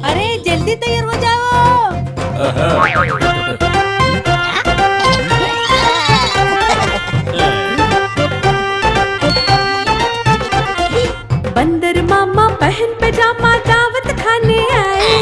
अरे जल्दी तैयार हो जाओ। बंदर मामा पहन पैजामा दावत खाने आए।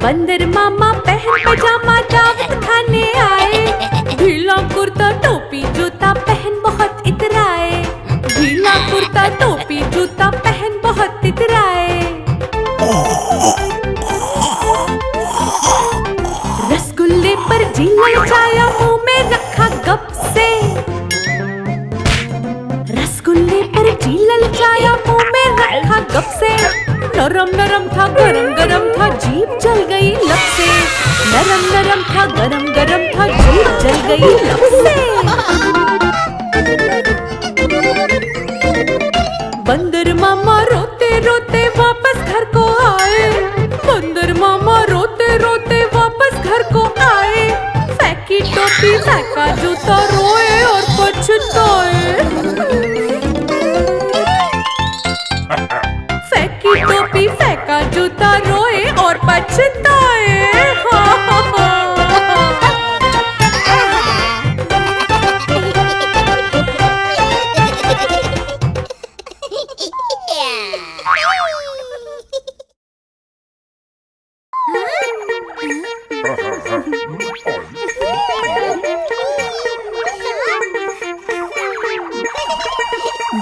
बंदर मामा पहन पैजामा दावत खाने आए। ढीला कुर्ता टोपी जूता पहन बहुत इतराए। ढीला कुर्ता टोपी जूता पहन बहुत इतराए। रसगुल्ले पर जीला लचाया मुंह में रखा गप से। रसगुल्ले पर जीला लचाया मुंह में रखा गप से। नरम नरम था गरम गरम था जीभ जल गई लब से। नरम नरम था गरम गरम था जीभ जल गई लब से। बंदर मामा रोते रोते वापस घर को आए। बंदर मामा रोते रोते वापस घर को आए। फेंकी टोपी फेंका जूता रोए और पछताए। फेंकी टोपी फेंका जूता रोए और पछताए।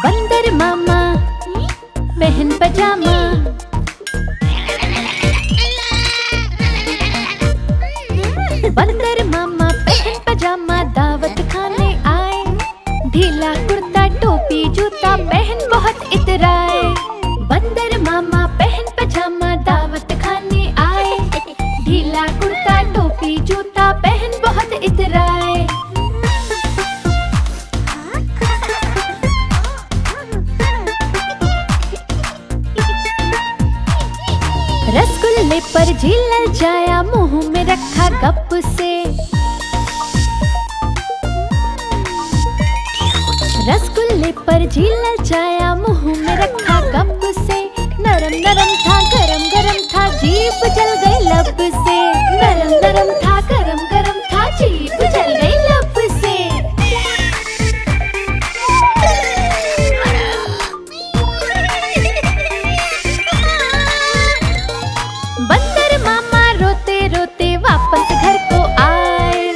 बंदर मामा पहन पजामा। बंदर मामा पहन पजामा दावत खाने आए। ढीला कुर्ता टोपी जूता पहन बहुत इतराए। बंदर मामा पहन पजामा दावत खाने आए। ढीला कुर्ता टोपी जूता पहन बहुत इतराए। रसगुल्ले पर झील जाया मुंह में रखा गप से। रसगुल्ले पर झील जाया मुंह में रखा गप से। नरम नरम था गरम गरम था जीभ जल गई लब से। नरम नरम था गरम गरम था जीभ जल गई लब से। बंदर मामा रोते रोते वापस घर को आए।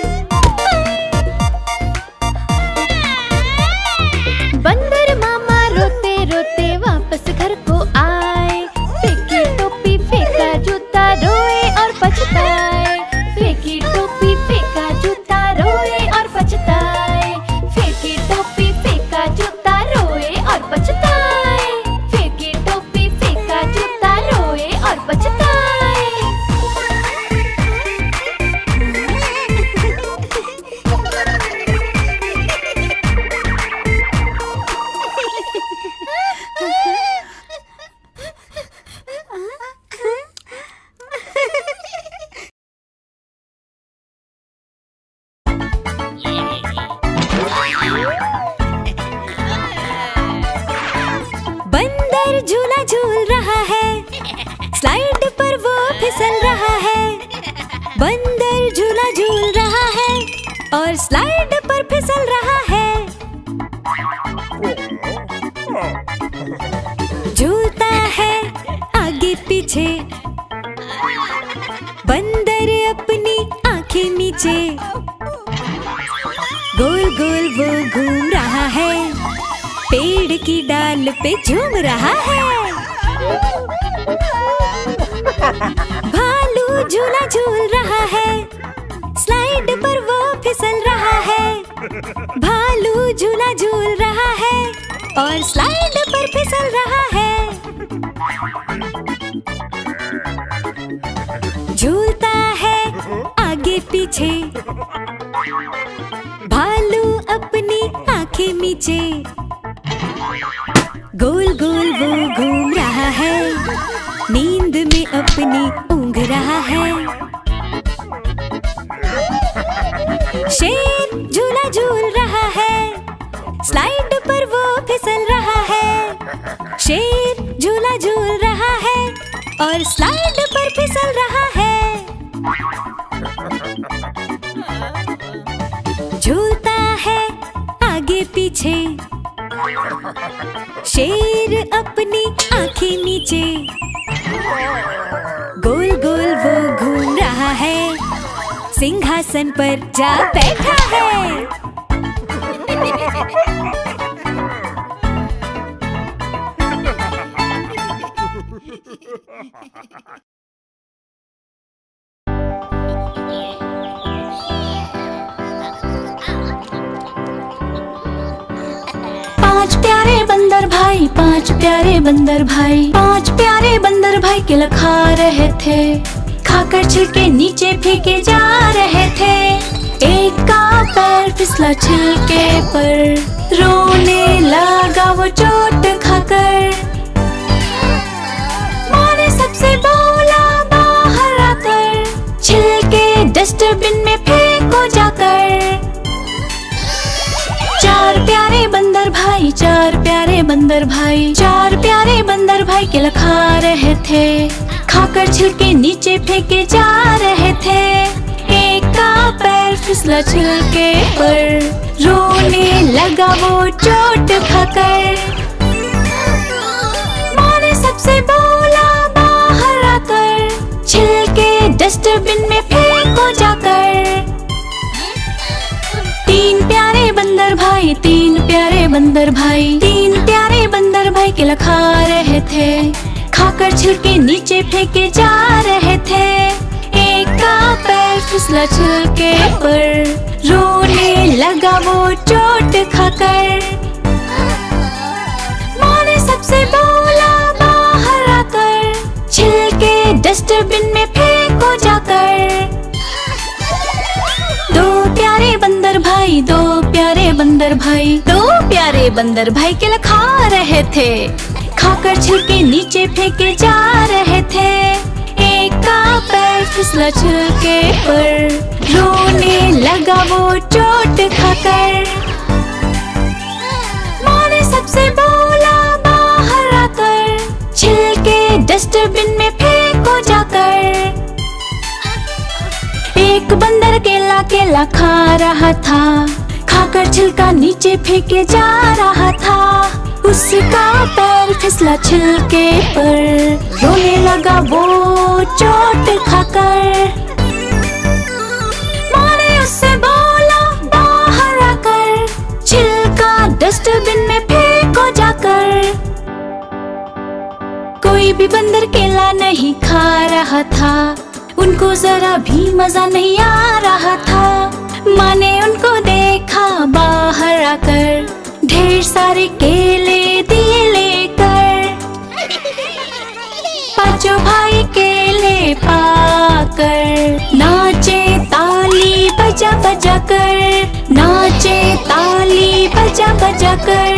बंदर मामा रोते रोते वापस घर को आए। फेंकी टोपी फेंका जूता रोए और पछताए। फेंकी टोपी फेंका जूता रोए और पछताए। फेंकी टोपी फेंका जूता रोए और पछताए। फेंकी टोपी फेंका जूता रोए और पछताए। बंदर झूला झूल रहा है। स्लाइड पर वो फिसल रहा है। बंदर झूला झूल रहा है और स्लाइड पर फिसल रहा है। झूलता है आगे पीछे। बंदर अपनी आंखें नीचे। गोल गोल वो घूम रहा है। पेड़ की डाल पे झूम रहा है। भालू झूला झूल रहा है। स्लाइड पर वो फिसल रहा है। भालू झूला झूल रहा है और स्लाइड पर फिसल रहा है। झूलता है आगे पीछे। भालू अपनी आंखें नीचे। गोल गोल वो घूम रहा है। नींद में अपनी ऊँघ रहा है। शेर झूला झूल रहा है। स्लाइड पर वो फिसल रहा शेर झूला झूल रहा है और स्लाइड पर फिसल रहा है। झूलता है आगे पीछे, शेर अपनी आंखें नीचे। गोल गोल वो घूम रहा है, सिंहासन पर जा बैठा है। पांच प्यारे बंदर भाई, पांच प्यारे बंदर भाई, पांच प्यारे बंदर भाई केला खा रहे थे। खाकर छिलके नीचे फेंके जा रहे थे। एक का पैर फिसला छिलके पर, रोने लगा वो चोट खाकर। माँ ने सबसे बोला बाहर आकर, छिलके डस्टबिन में फेंको जाकर। चार प्यारे बंदर भाई, चार प्यारे बंदर भाई, चार प्यारे बंदर भाई केला खा रहे थे। खाकर छिलके नीचे फेंके जा रहे थे। एक का पैर फिसला छिलके पर, रोने लगा वो चोट खाकर। माँ ने सबसे बोला बाहर आकर, छिलके डस्टबिन में फेंको जाकर। तीन प्यारे बंदर भाई, तीन प्यारे बंदर भाई, तीन प्यारे बंदर भाई केला खा रहे थे। खाकर छिलके नीचे फेंके जा रहे थे। एक का पैर फिसला छिलके पर, रोने लगा वो चोट खाकर। माँ ने सबसे बोला बाहर आकर, छिलके डस्टबिन में फेंको जाकर। दो प्यारे बंदर भाई, दो प्यारे बंदर भाई, दो प्यारे बंदर भाई केला खा रहे थे। खाकर छिलके नीचे फेंके जा रहे थे। एक का पैर फिसला छिलके पर, रोने लगा वो चोट खाकर। माँ ने सबसे बोला बाहर आकर, छिलके डस्टबिन में फेंको जाकर। एक बंदर केला केला खा रहा था। खाकर छिलका नीचे फेंके जा रहा था। उसका पैर फिसला छिलके पर, रोने लगा वो चोट खाकर। माँ ने उससे बोला बाहर आकर, छिलका डस्टबिन में फेंको जाकर। कोई भी बंदर केला नहीं खा रहा था। उनको जरा भी मजा नहीं आ रहा था। माँ ने उनको देखा बाहर आकर, ढेर सारे केले दिए लेकर। पांचों भाई केले पाकर, नाचे ताली बजा बजा कर, नाचे ताली बजा बजा कर।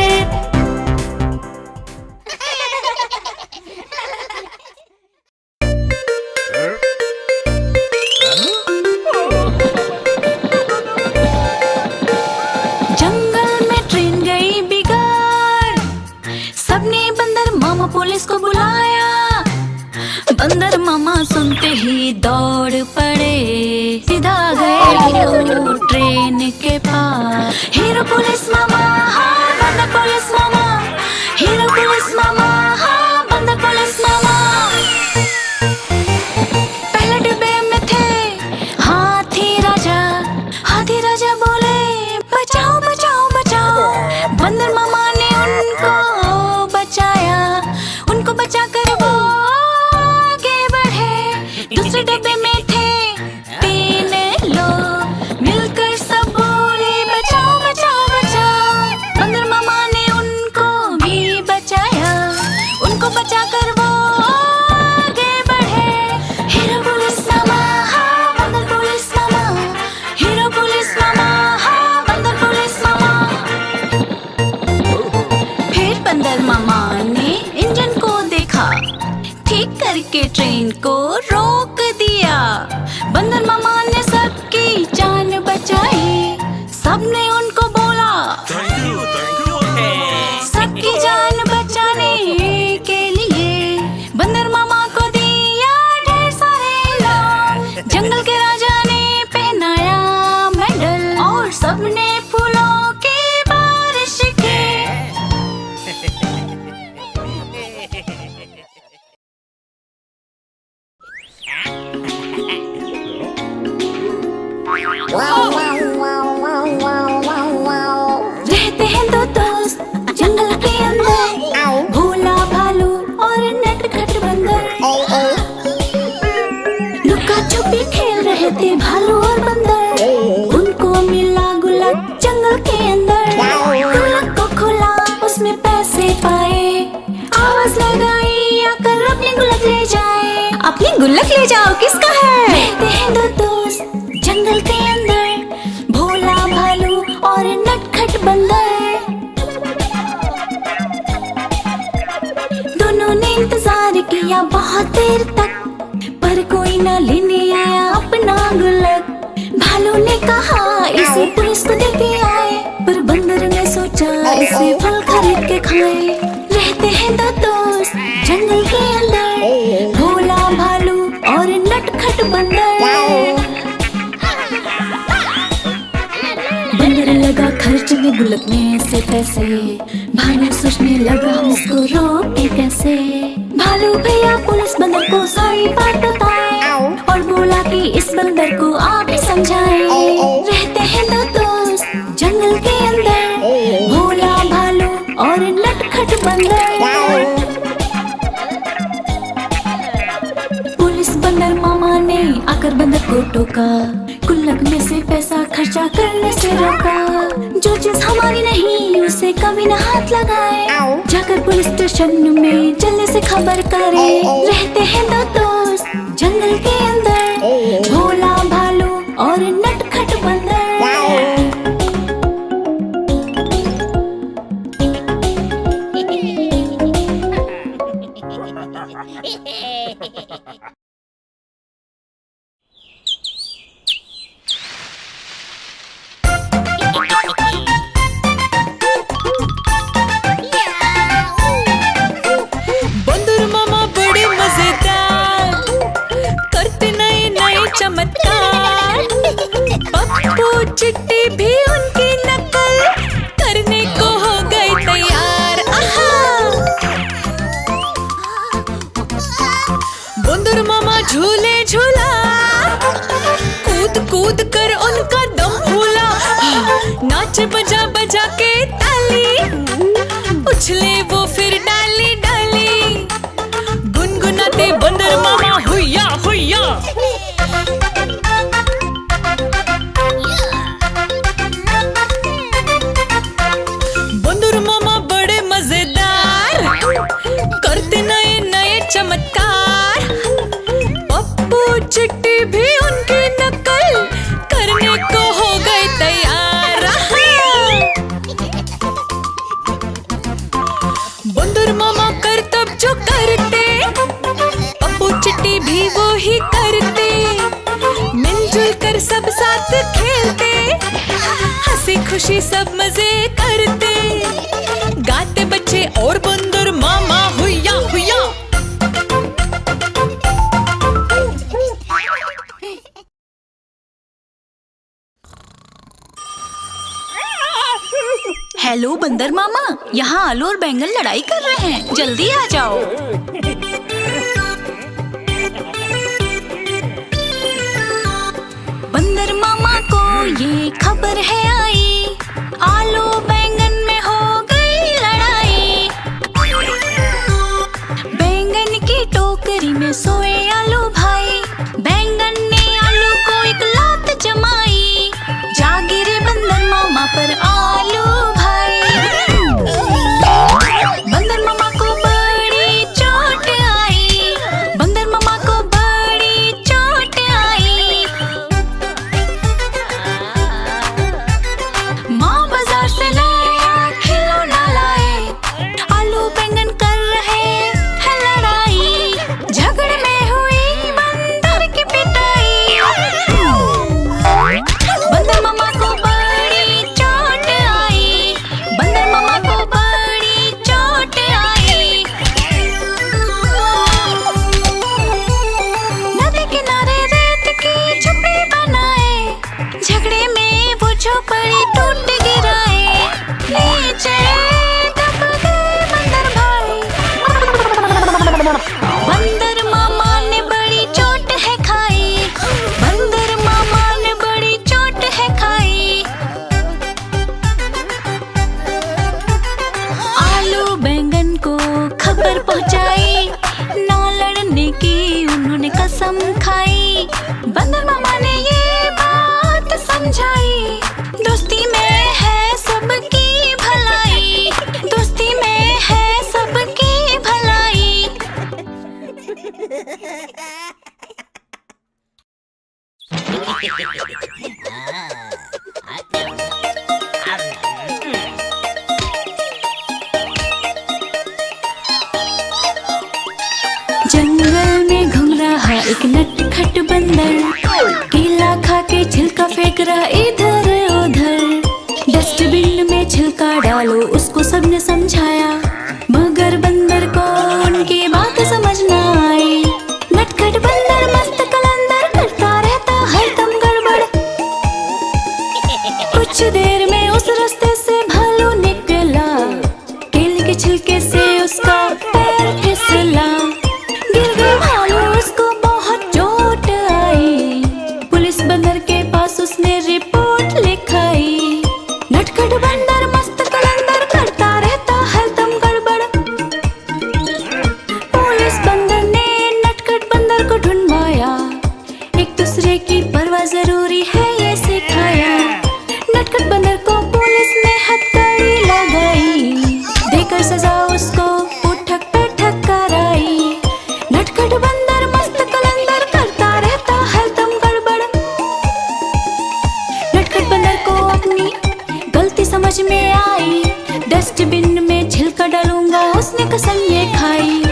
पुलिस को बुलाया। बंदर मामा सुनते ही दौड़ पड़े, सीधा गए वो ट्रेन के पास। हीरो पुलिस मामा, हाँ बंदर पुलिस मामा, हीरो पुलिस मामा, हाँ बंदर पुलिस मामा। पहले डिब्बे में थे हाथी राजा, हाथी राजा बोले बचाओ बचाओ बचाओ। बंदर मामा ने उनको बचाया, उनको बचाकर वो आगे बढ़े। दूसरे डब्बे में थे तीन लोग, मिलकर सब बोले बचाओ बचाओ बचाओ। गुल्लक ले जाओ, किसका है? रहते हैं दो दोस्त जंगल के अंदर, भोला भालू और नटखट बंदर। दोनों ने इंतजार किया बहुत देर तक, पर कोई ना लेने आया अपना गुल्लक। भालू ने कहा इसे पुलिस को देके आए, पर बंदर ने सोचा इसे फल खरीद के खाए। रहते हैं दो दोस्त जंगल के अंदर, भोला भालू और नटखट बंदर। बंदर लगा खर्चने गुल्लक में से पैसे, भालू सोचने लगा उसको रोके कैसे। भालू भैया पुलिस बंदर को सारी बात बताए, और बोला कि इस बंदर को आप ही समझाए। रहते हैं दो दोस्त जंगल के अंदर, भोला भालू और नटखट बंदर। पुलिस बंदर मामा ने आकर बंदर को टोका, गुल्लक में से पैसा खर्चा करने से रोका। जो चीज हमारी नहीं उसे कभी न हाथ लगाए, जाकर पुलिस स्टेशन में जल्दी से खबर करे। रहते हैं दो दोस्त जंगल के अंदर, भोला भालू और नटखट बंदर। बंदर मामा बड़े मजेदार, करते नए नए चमत्कार। पप्पू चिट्टी भी उनकी नकल करने को हो गए तैयार। बंदर मामा झूले झूला, कूद कूद कर उनका दम फूला। नाचे बजा बजा के ताली, उछले वो फिर डाली डाली, गुनगुनाते बंदर मामा हुइया हुइया। बंदर मामा बड़े मजेदार, करते नए नए चमत्कार। पप्पू चिट्टी भी उनकी नकल करने को हो गए तैयार। बंदर मामा करतब जो करते, पप्पू चिट्टी भी वो ही करते। मिलजुल कर सब साथ खेलते, हंसी खुशी सब मजे करते। गाते बच्चे और बंदर मामा हुइया हुइया। हेलो बंदर मामा, यहाँ आलू और बैंगन लड़ाई कर रहे हैं, जल्दी आ जाओ। बंदर मामा को ये खबर है आई, आलू बैंगन में हो गई लड़ाई। बैंगन की टोकरी में सोए आलू भाई, बैंगन ने आलू को एक लात जमाई। जा गिरे बंदर मामा पर आलू भाई, बंदर मामा को बड़ी चोट आई, बंदर मामा को बड़ी चोट आई। माँ बाजार से नया खिलौना लाए, आलू बैंगन कर रहे हैं लड़ाई। झगड़े में हुई बंदर की पिटाई, बंदर मामा को बड़ी चोट एक नटखट बंदर केला खा के छिलका फेंक रहा इधर उधर। डस्टबिन में छिलका डालो उसको सबने समझाया, मगर बंदर को उनकी बात समझ ना आई। नटखट बंदर मस्त कलंदर करता रहता हरदम गड़बड़। कुछ देर में उस रास्ते से भालू निकला, केले के छिलके से उसका पैर फिसला। गिर गया भालू, उसको बहुत चोट आई। पुलिस बंदर के पास उसने रिपोर्ट लिखाई। नटखट बंदर मस्त कलंदर करता रहता हरदम गड़बड़। पुलिस बंदर ने नटखट बंदर को ढूंढवाया, एक दूसरे की परवाह जरूरी है ये सिखाया। नटखट बंदर को पुलिस ने हथकड़ी लगाई, देकर सजा उसको उठक बैठक कराई। नटखट बंदर मस्त कलंदर करता रहता हरदम गड़बड़। नटखट बंदर को अपनी गलती समझ में आई, डस्टबिन में छिलका डालूंगा उसने कसम ये खाई।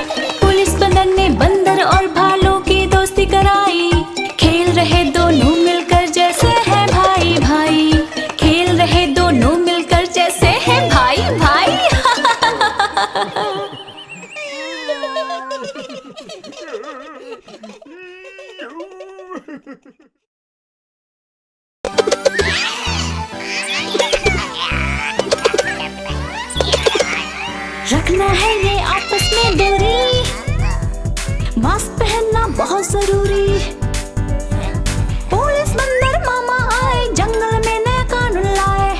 पुलिस बंदर ने बंदर और भालू की दोस्ती कराई, खेल रहे दोनों मिलकर जैसे हैं भाई भाई। खेल रहे दोनों मिलकर जैसे हैं भाई भाई। रखना है ये आपस में दूरी, मास्क पहनना बहुत जरूरी। पुलिस बंदर मामा आए, जंगल में नया कानून लाए।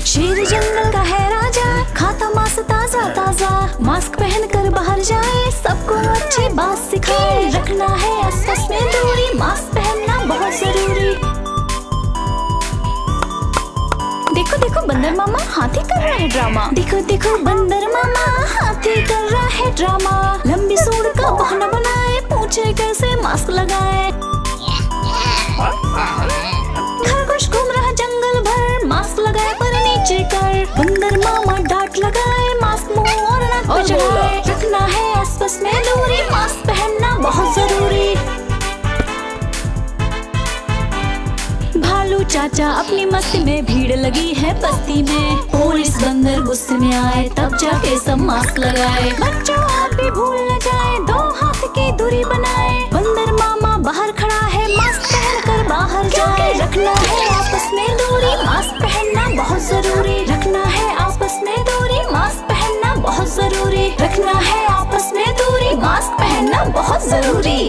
शेर जंगल का है राजा, खाता मांस ताजा ताजा। मास्क पहनकर बाहर जाए, सबको अच्छी बात सिखाए। रखना है आपस में दूरी, मास्क पहनना बहुत जरूरी। देखो देखो बंदर मामा हाथी कर रहा है ड्रामा। देखो देखो बंदर मामा हाथी कर रहा है ड्रामा। लंबी सूंड का बहाना बनाए, पूछे कैसे मास्क लगाए। खरगोश घूम रहा जंगल भर, मास्क लगाए पर नीचे कर। बंदर मामा डांट लगाए, मास्क मुंह और नाक पर चढ़ाए। रखना है आपस में दूरी, मास्क पहनना बहुत जरूरी। भालू चाचा अपनी मस्ती में, भीड़ लगी है बस्ती में। पुलिस बंदर गुस्से में आए, तब जाके सब मास्क लगाए। बच्चों आप भी भूल न जाए, 2 हाथ की दूरी बनाए। बंदर मामा बाहर खड़ा है, मास्क पहनकर बाहर जाए। रखना है आपस में दूरी, मास्क पहनना बहुत जरूरी। रखना है आपस में दूरी, मास्क पहनना बहुत जरूरी। रखना है आपस में दूरी, मास्क पहनना बहुत जरूरी।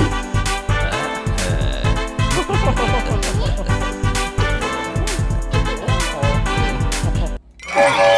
Oh